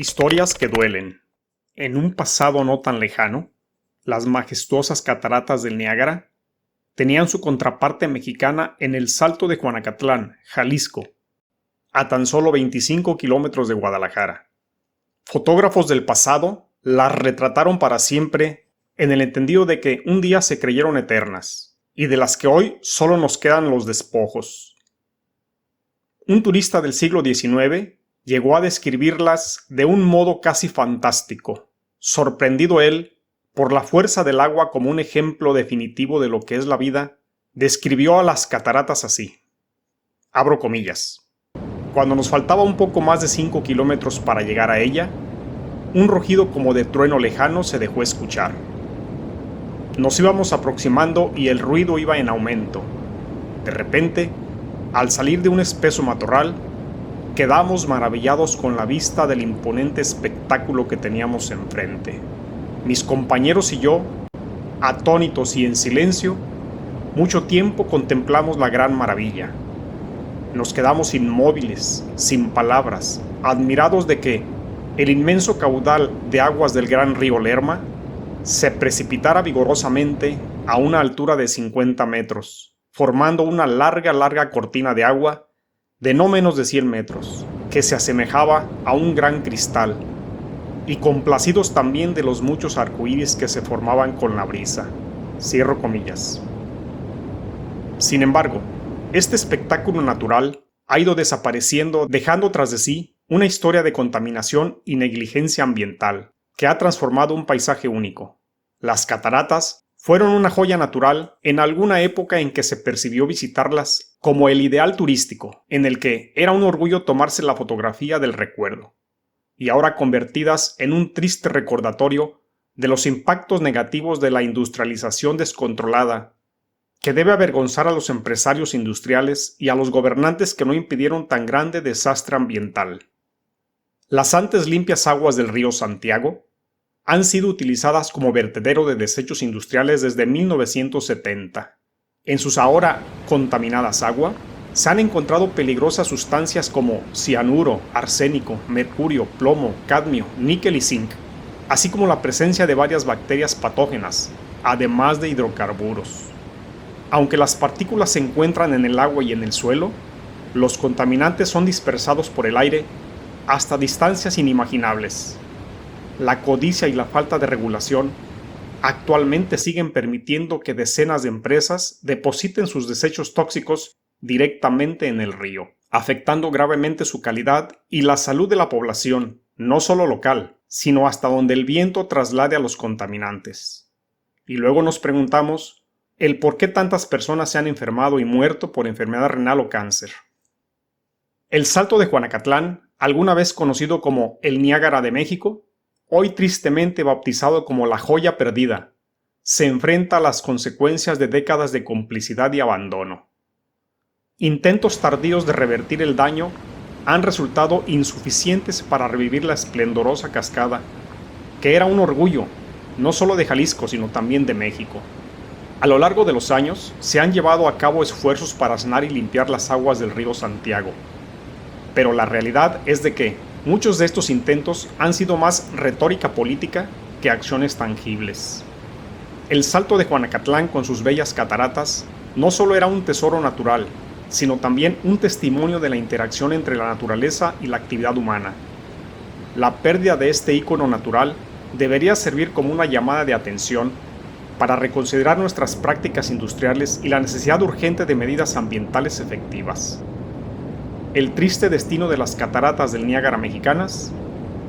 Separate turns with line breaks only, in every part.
Historias que duelen. En un pasado no tan lejano, las majestuosas cataratas del Niágara tenían su contraparte mexicana en el Salto de Juanacatlán, Jalisco, a tan solo 25 kilómetros de Guadalajara. Fotógrafos del pasado las retrataron para siempre en el entendido de que un día se creyeron eternas y de las que hoy solo nos quedan los despojos. Un turista del siglo XIX llegó a describirlas de un modo casi fantástico, sorprendido él por la fuerza del agua como un ejemplo definitivo de lo que es la vida, describió a las cataratas así. Abro comillas. Cuando nos faltaba un poco más de 5 kilómetros para llegar a ella, un rugido como de trueno lejano se dejó escuchar. Nos íbamos aproximando y el ruido iba en aumento. De repente, al salir de un espeso matorral, quedamos maravillados con la vista del imponente espectáculo que teníamos enfrente. Mis compañeros y yo, atónitos y en silencio, mucho tiempo contemplamos la gran maravilla. Nos quedamos inmóviles, sin palabras, admirados de que el inmenso caudal de aguas del gran río Lerma se precipitara vigorosamente a una altura de 50 metros, formando una larga cortina de agua de no menos de 100 metros, que se asemejaba a un gran cristal, y complacidos también de los muchos arcoíris que se formaban con la brisa. Cierro comillas. Sin embargo, este espectáculo natural ha ido desapareciendo, dejando tras de sí una historia de contaminación y negligencia ambiental, que ha transformado un paisaje único. Las cataratas fueron una joya natural en alguna época en que se percibió visitarlas como el ideal turístico, en el que era un orgullo tomarse la fotografía del recuerdo, y ahora convertidas en un triste recordatorio de los impactos negativos de la industrialización descontrolada, que debe avergonzar a los empresarios industriales y a los gobernantes que no impidieron tan grande desastre ambiental. Las antes limpias aguas del río Santiago han sido utilizadas como vertedero de desechos industriales desde 1970. En sus ahora contaminadas aguas se han encontrado peligrosas sustancias como cianuro, arsénico, mercurio, plomo, cadmio, níquel y zinc, así como la presencia de varias bacterias patógenas, además de hidrocarburos. Aunque las partículas se encuentran en el agua y en el suelo, los contaminantes son dispersados por el aire hasta distancias inimaginables. La codicia y la falta de regulación actualmente siguen permitiendo que decenas de empresas depositen sus desechos tóxicos directamente en el río, afectando gravemente su calidad y la salud de la población, no solo local, sino hasta donde el viento traslade a los contaminantes. Y luego nos preguntamos el por qué tantas personas se han enfermado y muerto por enfermedad renal o cáncer. El Salto de Juanacatlán, alguna vez conocido como el Niágara de México, hoy tristemente bautizado como la joya perdida, se enfrenta a las consecuencias de décadas de complicidad y abandono. Intentos tardíos de revertir el daño han resultado insuficientes para revivir la esplendorosa cascada, que era un orgullo, no solo de Jalisco, sino también de México. A lo largo de los años, se han llevado a cabo esfuerzos para sanar y limpiar las aguas del río Santiago. Pero la realidad es de que muchos de estos intentos han sido más retórica política que acciones tangibles. El Salto de Juanacatlán con sus bellas cataratas no solo era un tesoro natural, sino también un testimonio de la interacción entre la naturaleza y la actividad humana. La pérdida de este ícono natural debería servir como una llamada de atención para reconsiderar nuestras prácticas industriales y la necesidad urgente de medidas ambientales efectivas. El triste destino de las cataratas del Niágara mexicanas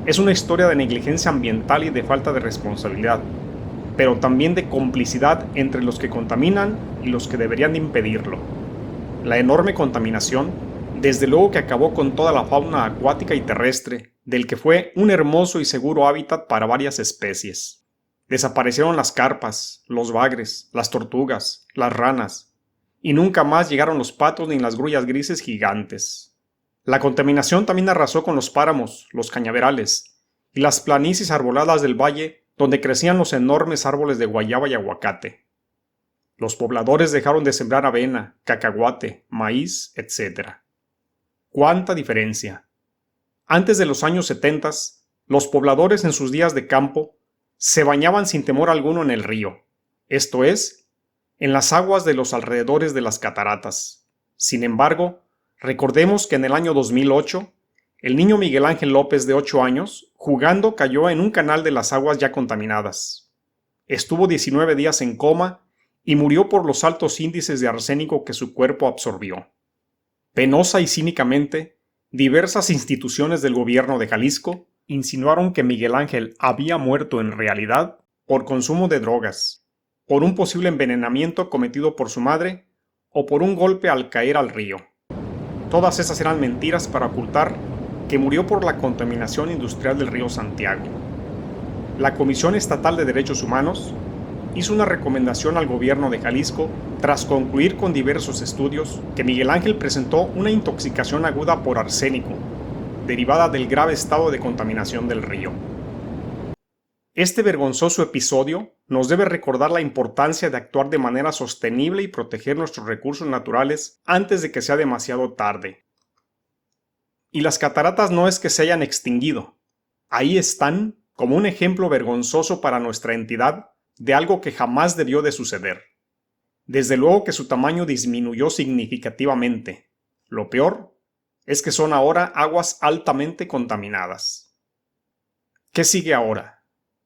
es una historia de negligencia ambiental y de falta de responsabilidad, pero también de complicidad entre los que contaminan y los que deberían de impedirlo. La enorme contaminación, desde luego que acabó con toda la fauna acuática y terrestre, del que fue un hermoso y seguro hábitat para varias especies. Desaparecieron las carpas, los bagres, las tortugas, las ranas, y nunca más llegaron los patos ni las grullas grises gigantes. La contaminación también arrasó con los páramos, los cañaverales y las planicies arboladas del valle donde crecían los enormes árboles de guayaba y aguacate. Los pobladores dejaron de sembrar avena, cacahuate, maíz, etc. ¡Cuánta diferencia! Antes de los años 70, Los pobladores en sus días de campo se bañaban sin temor alguno en el río, esto es, en las aguas de los alrededores de las cataratas. Sin embargo, recordemos que en el año 2008, el niño Miguel Ángel López, de 8 años, jugando cayó en un canal de las aguas ya contaminadas. Estuvo 19 días en coma y murió por los altos índices de arsénico que su cuerpo absorbió. Penosa y cínicamente, diversas instituciones del gobierno de Jalisco insinuaron que Miguel Ángel había muerto en realidad por consumo de drogas, por un posible envenenamiento cometido por su madre o por un golpe al caer al río. Todas esas eran mentiras para ocultar que murió por la contaminación industrial del río Santiago. La Comisión Estatal de Derechos Humanos hizo una recomendación al gobierno de Jalisco tras concluir con diversos estudios que Miguel Ángel presentó una intoxicación aguda por arsénico, derivada del grave estado de contaminación del río. Este vergonzoso episodio nos debe recordar la importancia de actuar de manera sostenible y proteger nuestros recursos naturales antes de que sea demasiado tarde. Y las cataratas no es que se hayan extinguido. Ahí están como un ejemplo vergonzoso para nuestra entidad de algo que jamás debió de suceder. Desde luego que su tamaño disminuyó significativamente. Lo peor es que son ahora aguas altamente contaminadas. ¿Qué sigue ahora?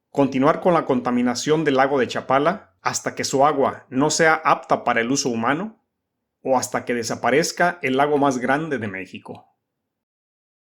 ¿Continuar con la contaminación del lago de Chapala hasta que su agua no sea apta para el uso humano? ¿O hasta que desaparezca el lago más grande de México?